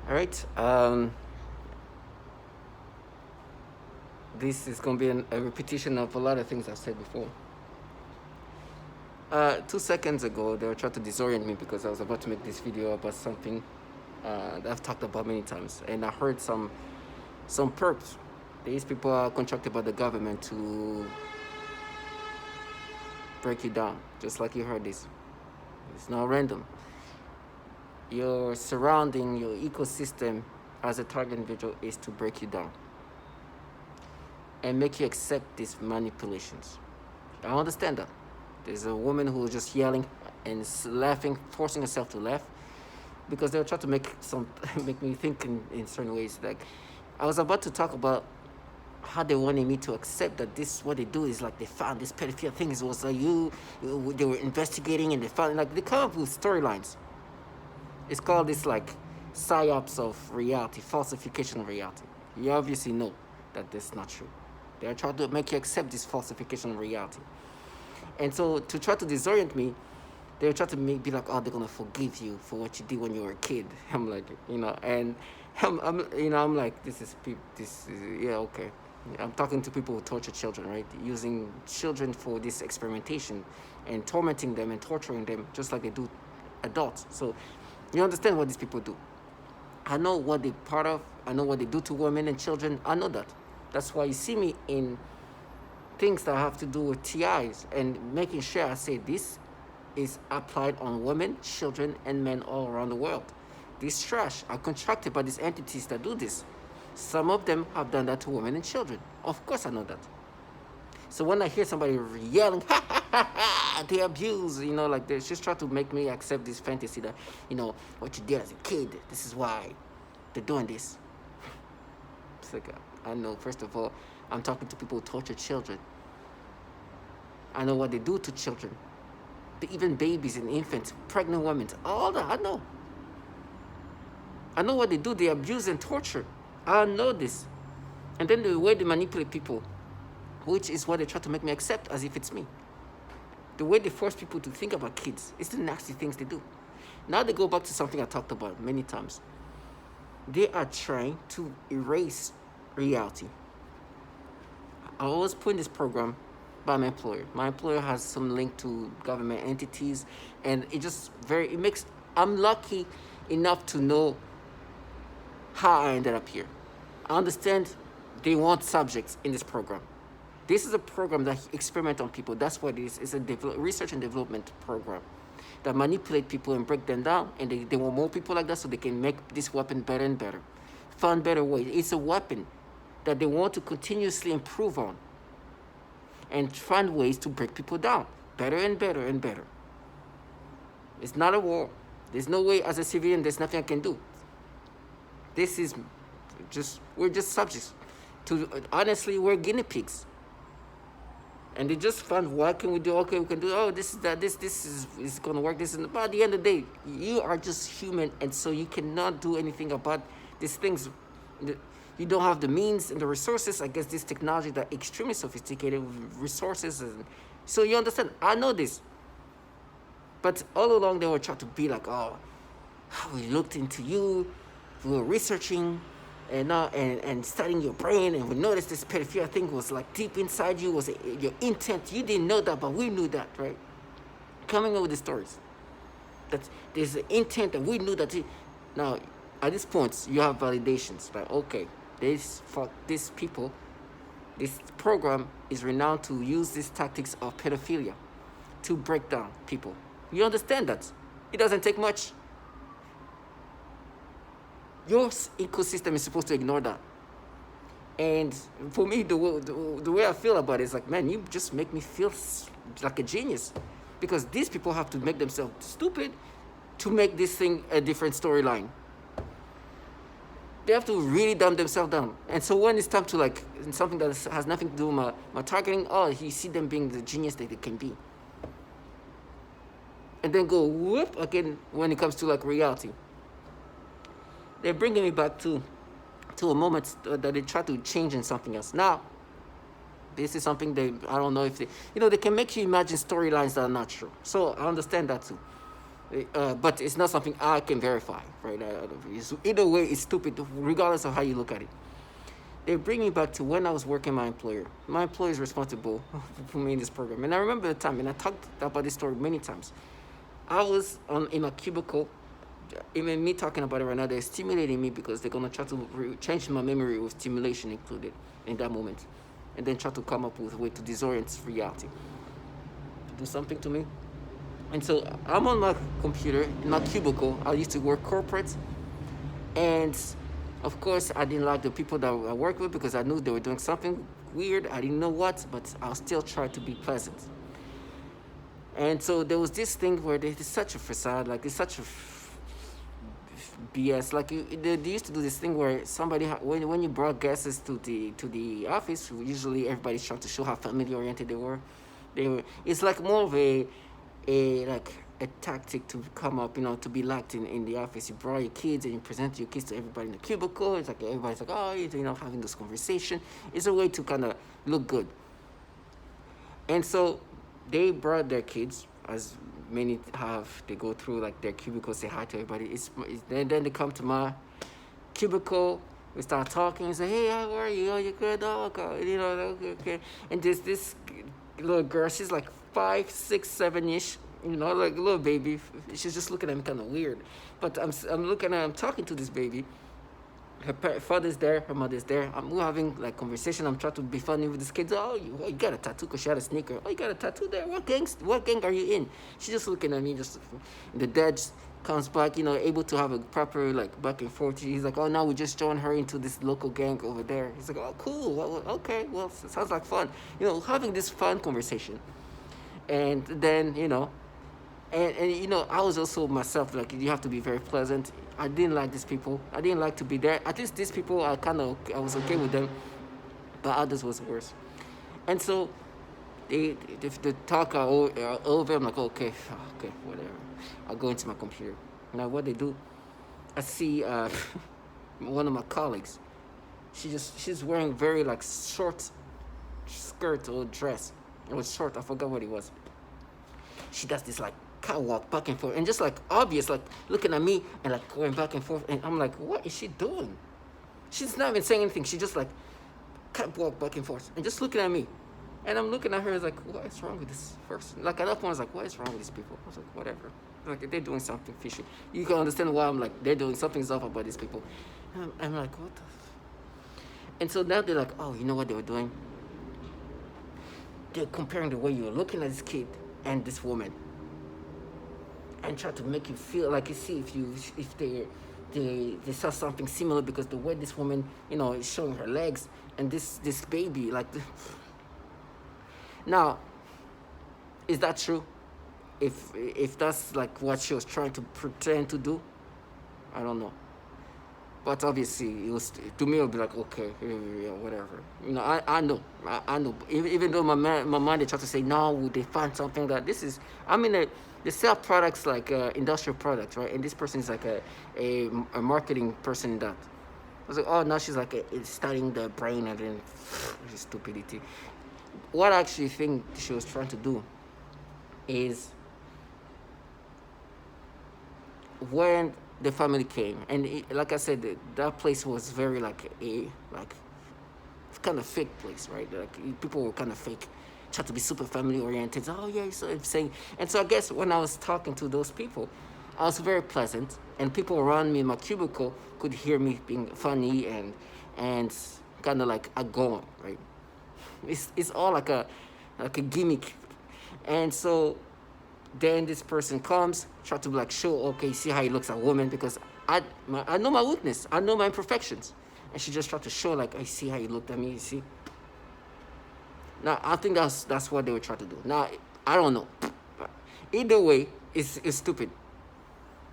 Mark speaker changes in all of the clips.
Speaker 1: All right. This is going to be a repetition of a lot of things I've said before. 2 seconds ago, they were trying to disorient me because I was about to make this video about something that I've talked about many times, and I heard some perps. These people are contracted by the government to break you down, just like you heard this. It's not random. Your surrounding, your ecosystem as a target individual is to break you down and make you accept these manipulations. I understand that. There's a woman who was just yelling and laughing, forcing herself to laugh because they were trying to make me think in certain ways. Like I was about to talk about how they wanted me to accept that this what they do is like they found this pedophilia thing. It was they were investigating and they found like they come up with storylines. It's called this like psyops of reality, falsification of reality. You obviously know that that's not true. They're trying to make you accept this falsification of reality. And so to try to disorient me, they were trying to be like, oh, they're gonna forgive you for what you did when you were a kid. I'm like, and I'm like, this is yeah, okay. I'm talking to people who torture children, right? Using children for this experimentation and tormenting them and torturing them just like they do adults. So you understand what these people do. I know what they're part of. I know what they do to women and children. I know that. That's why you see me in things that have to do with TIs and making sure I say this is applied on women, children, and men all around the world. This trash are contracted by these entities that do this. Some of them have done that to women and children. Of course I know that. So when I hear somebody yelling, ha ha ha ha, they abuse, like they're just trying to make me accept this fantasy that, what you did as a kid, this is why they're doing this. It's like, I know, first of all, I'm talking to people who torture children. I know what they do to children. Even babies and infants, pregnant women, all that, I know. I know what they do, they abuse and torture. I know this. And then the way they manipulate people, which is what they try to make me accept as if it's me. The way they force people to think about kids, it's the nasty things they do. Now they go back to something I talked about many times. They are trying to erase reality. I was put in this program by my employer. My employer has some link to government entities, and I'm lucky enough to know how I ended up here. I understand they want subjects in this program. This is a program that experiments on people. That's what it is. It's a research and development program that manipulate people and break them down. And they want more people like that so they can make this weapon better and better. Find better ways. It's a weapon that they want to continuously improve on and find ways to break people down better and better and better. It's not a war. There's no way as a civilian, there's nothing I can do. We're just subjects. Honestly, we're guinea pigs. And they just found, what can we do? Okay, we can do, this is going to work. But at the end of the day, you are just human, and so you cannot do anything about these things. You don't have the means and the resources. I guess this technology that extremely sophisticated resources. So you understand, I know this. But all along they were trying to be like, we looked into you, we were researching, and studying your brain, and we noticed this pedophilia thing was like deep inside you, was your intent. You didn't know that, but we knew that, right? Coming up with the stories. That there's an intent, and we knew that. Now, at this point, you have validations. Like, okay, this program is renowned to use these tactics of pedophilia to break down people. You understand that? It doesn't take much. Your ecosystem is supposed to ignore that. And for me, the way I feel about it is like, man, you just make me feel like a genius. Because these people have to make themselves stupid to make this thing a different storyline. They have to really dumb themselves down. And so when it's time to like something that has nothing to do with my targeting, you see them being the genius that they can be. And then go whoop again when it comes to like reality. They're bringing me back to a moment that they try to change in something else. Now, this is something I don't know if they can make you imagine storylines that are not true. So I understand that too. But it's not something I can verify, right? Either way, it's stupid, regardless of how you look at it. They bring me back to when I was working my employer. My employer is responsible for me in this program. And I remember the time, and I talked about this story many times. I was in a cubicle. Even me talking about it right now, they're stimulating me because they're going to try to change my memory with stimulation included in that moment. And then try to come up with a way to disorient reality. Do something to me. And so I'm on my computer in my cubicle. I used to work corporate. And of course, I didn't like the people that I worked with because I knew they were doing something weird. I didn't know what, but I'll still try to be pleasant. And so there was this thing where it's such a facade, like it's such a BS. Like they used to do this thing where somebody, when you brought guests to the office, usually everybody's trying to show how family oriented they were. It's like more of a tactic to come up, to be liked in the office. You brought your kids and you present your kids to everybody in the cubicle. It's like everybody's like, oh, having this conversation. It's a way to kind of look good. And so they brought their kids, as many have. They go through like their cubicle, say hi to everybody. Then they come to my cubicle. We start talking and say, hey, how are you? Oh, you good? Oh, okay. Okay. And there's this little girl. She's like 5, 6, 7-ish. Like a little baby. She's just looking at me kind of weird. But I'm talking to this baby. Her father's there, her mother's there. We're having like conversation. I'm trying to be funny with this kid. Oh, you got a tattoo because she had a sneaker. Oh, you got a tattoo there. What gang are you in? She's just looking at me. The dad comes back, able to have a proper like back and forth. He's like, oh, now we just joined her into this local gang over there. He's like, oh, cool. Well, okay. Well, sounds like fun. Having this fun conversation. And then, and I was also myself, like, you have to be very pleasant. I didn't like these people. I didn't like to be there. At least these people, I was okay with them, but others was worse. And so they talk over, I'm like, okay, whatever. I'll go into my computer. Now what they do, I see one of my colleagues. She's wearing very like short skirt or dress. It was short. I forgot what it was. She does this like catwalk back and forth, and just like obvious, like looking at me and like going back and forth, and I'm like, what is she doing? She's not even saying anything. She just like catwalk back and forth and just looking at me, and I'm looking at her. It's like, what is wrong with this person? Like at that point, I was like, what is wrong with these people? I was like, whatever. Like they're doing something fishy. You can understand why I'm like, they're doing something's off about these people. And I'm like, what the? And so now they're like, oh, you know what they were doing? They're comparing the way you're looking at this kid and this woman, and try to make you feel like, you see if they saw something similar, because the way this woman is showing her legs and this baby like now, is that true? If that's like what she was trying to pretend to do, I don't know. But obviously, it was, to me, it would be like, okay, yeah, whatever. I know. I know. Even though my mind, they try to say, no, they find something that this is, they sell products like industrial products, right? And this person is like a marketing person in that. I was like, oh, now she's like studying the brain and then stupidity. What I actually think she was trying to do is, when the family came, and like I said, that place was very like kind of fake place, right? Like people were kind of fake, try to be super family oriented. Oh yeah, so I'm saying, and so I guess when I was talking to those people, I was very pleasant, and people around me in my cubicle could hear me being funny and kind of like outgoing, right? It's all like a gimmick, and so then this person comes, try to like show, okay, see how he looks at women, because I know my weakness, I know my imperfections, and she just tried to show like, I see how you looked at me, you see. Now I think that's what they were trying to do. Now I don't know. Either way, it's stupid.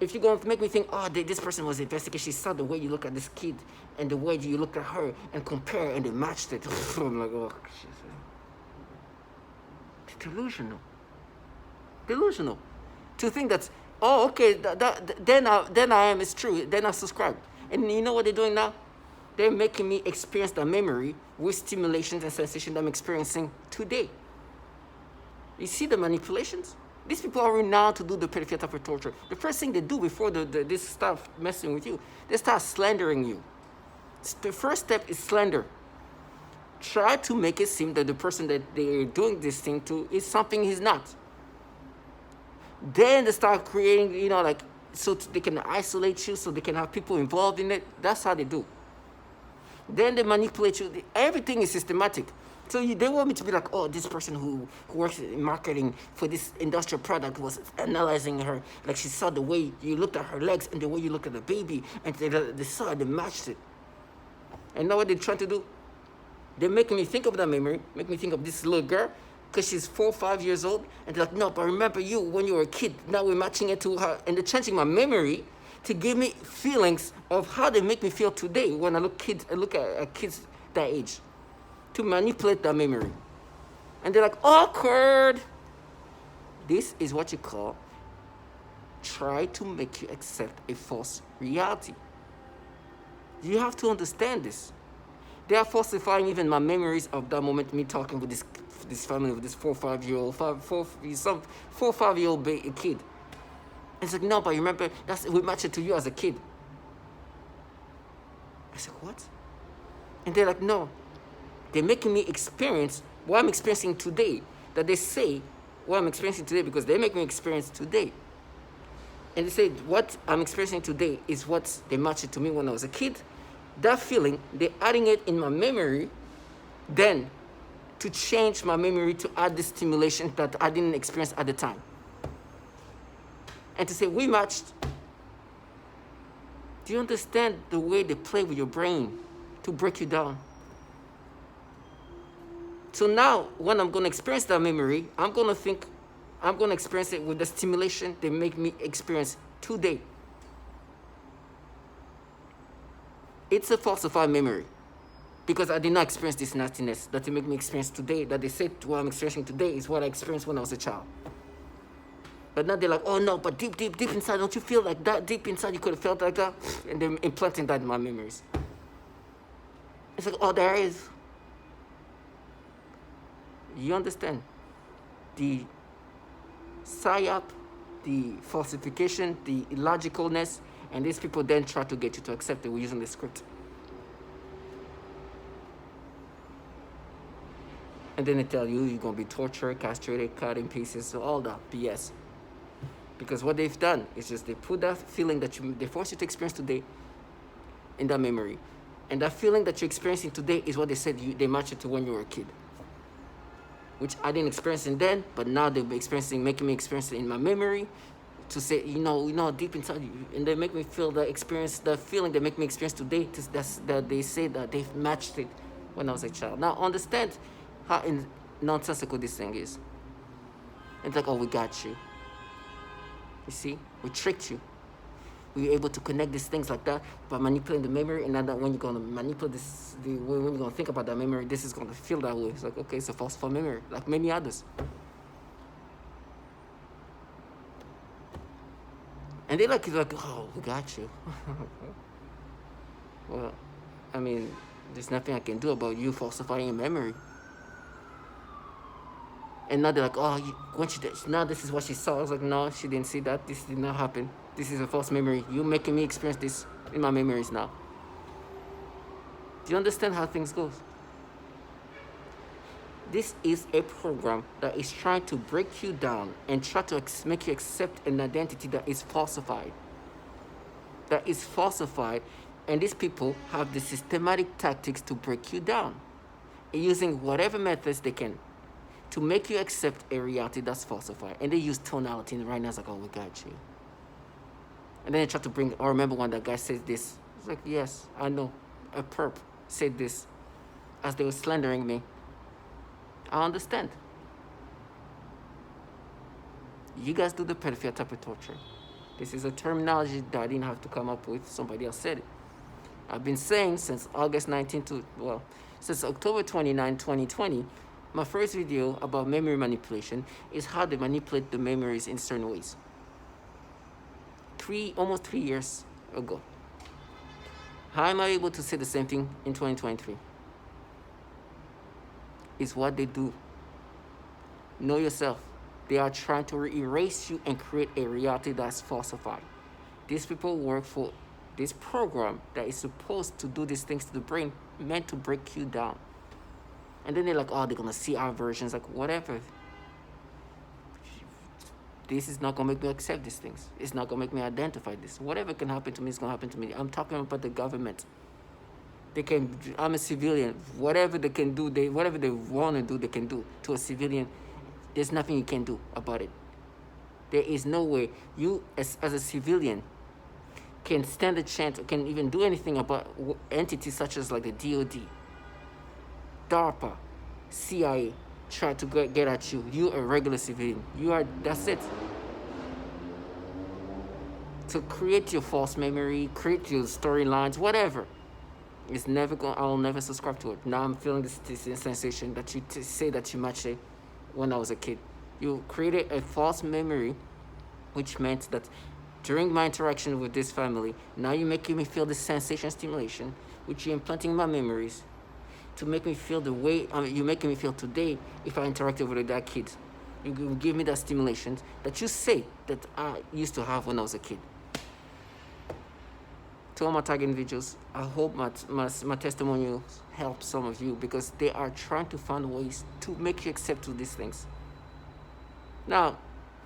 Speaker 1: If you're going to make me think, oh, this person was investigating, she saw the way you look at this kid and the way you look at her and compare, and they matched it. I'm like, oh, shit. It's delusional. To think that, oh, okay, then I am, it's true, then I subscribe. And you know what they're doing now? They're making me experience the memory with stimulations and sensation that I'm experiencing today. You see the manipulations? These people are renowned to do the pedophilia type of torture. The first thing they do before this start messing with you, they start slandering you. The first step is slander. Try to make it seem that the person that they're doing this thing to is something he's not. Then they start creating, like, so they can isolate you, so they can have people involved in it. That's how they do. Then they manipulate you. Everything is systematic. So they want me to be like, oh, this person who works in marketing for this industrial product was analyzing her. Like, she saw the way you looked at her legs and the way you looked at the baby. And they saw it, they matched it. And now what they're trying to do? They're making me think of that memory, make me think of this little girl, because she's 4 or 5 years old. And they're like, no, but remember you when you were a kid. Now we're matching it to her. And they're changing my memory to give me feelings of how they make me feel today when I look at kids that age, to manipulate that memory. And they're like, awkward. This is what you call try to make you accept a false reality. You have to understand this. They are falsifying even my memories of that moment, me talking with this family, with this 4 or 5 year old, 4 or 5 year old kid. It's like, no, but you remember, we matched it to you as a kid. I said, what? And they're like, no. They're making me experience what I'm experiencing today. That they say what I'm experiencing today because they make me experience today. And they say what I'm experiencing today is what they matched it to me when I was a kid. That feeling, they're adding it in my memory, then to change my memory to add this stimulation that I didn't experience at the time. And to say, we matched. Do you understand the way they play with your brain to break you down? So now, when I'm going to experience that memory, I'm going to experience it with the stimulation they make me experience today. It's a falsified memory because I did not experience this nastiness that they make me experience today, that they say what I'm experiencing today is what I experienced when I was a child. But now they're like, oh no, but deep inside, don't you feel like that? Deep inside, you could have felt like that? And they're implanting that in my memories. It's like, oh, there is. You understand? The psyop, the falsification, the illogicalness, and these people then try to get you to accept it. We're using the script. And then they tell you you're going to be tortured, castrated, cut in pieces, so all that BS. Because what they've done is just they put that feeling that they force you to experience today in that memory. And that feeling that you're experiencing today is what they said they matched it to when you were a kid. Which I didn't experience it then, but now they'll be making me experience it in my memory to say, deep inside you. And they make me feel the feeling they make me experience today, that they say that they've matched it when I was a child. Now understand how nonsensical this thing is. It's like, oh, we got you. You see, we tricked you. We were able to connect these things like that by manipulating the memory, and now that when you're going to manipulate when you're going to think about that memory, this is going to feel that way. It's like, okay, it's a falsified memory, like many others. And they're like, oh, we got you. Well, I mean, there's nothing I can do about you falsifying your memory. And now they're like, oh, now this is what she saw. I was like, no, she didn't see that. This did not happen. This is a false memory. You're making me experience this in my memories now. Do you understand how things go? This is a program that is trying to break you down and try to make you accept an identity that is falsified. That is falsified. And these people have the systematic tactics to break you down, using whatever methods they can to make you accept a reality that's falsified. And they use tonality, and right now it's like, oh, we got you. And then they try to bring, I remember when that guy said this. It's like, yes, I know, a perp said this as they were slandering me. I understand. You guys do the pedophilia type of torture. This is a terminology that I didn't have to come up with. Somebody else said it. I've been saying since since October 29, 2020, my first video about memory manipulation is how they manipulate the memories in certain ways. Almost 3 years ago. How am I able to say the same thing in 2023? It's what they do. Know yourself. They are trying to erase you and create a reality that's falsified. These people work for this program that is supposed to do these things to the brain, meant to break you down. And then they're like, oh, they're gonna see our versions, like whatever. This is not gonna make me accept these things. It's not gonna make me identify this. Whatever can happen to me is gonna happen to me. I'm talking about the government. I'm a civilian. Whatever they can do, whatever they want to do, they can do to a civilian. There's nothing you can do about it. There is no way you, as a civilian, can stand a chance or can even do anything about entities such as like the DOD, DARPA, CIA try to get at you. You're a regular civilian. That's it. To create your false memory, create your storylines, whatever. It's never going. I'll never subscribe to it. Now I'm feeling this sensation that you say that you matched it when I was a kid. You created a false memory, which meant that during my interaction with this family, now you're making me feel this sensation stimulation, which you're implanting in my memories, to make me feel the way you're making me feel today. If I interacted with that kid, you give me that stimulation that you say that I used to have when I was a kid. To all my target individuals, I hope my testimonials help some of you, because they are trying to find ways to make you accept to these things. Now,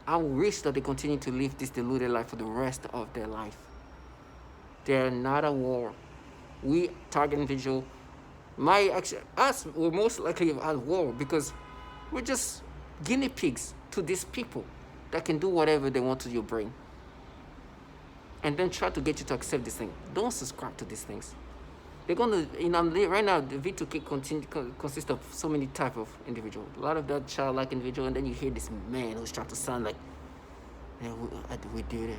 Speaker 1: I wish that they continue to live this deluded life for the rest of their life. They're not at war. We, target individual, us, we're most likely at war, because we're just guinea pigs to these people that can do whatever they want to your brain. And then try to get you to accept this thing. Don't subscribe to these things. They're going to, right now, the V2K consists of so many type of individual. A lot of that childlike individual, and then you hear this man who's trying to sound like, yeah, we did it.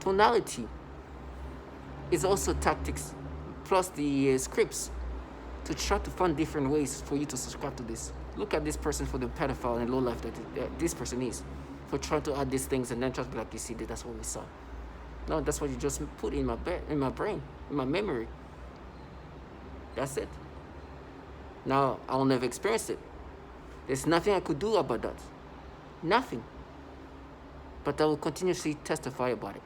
Speaker 1: Tonality is also tactics, plus the scripts, to try to find different ways for you to subscribe to this. Look at this person for the pedophile and low life that this person is, for trying to add these things and then try to be like, you see, that's what we saw. No, that's what you just put in my brain, in my memory. That's it. Now, I'll never experience it. There's nothing I could do about that. Nothing. But I will continuously testify about it.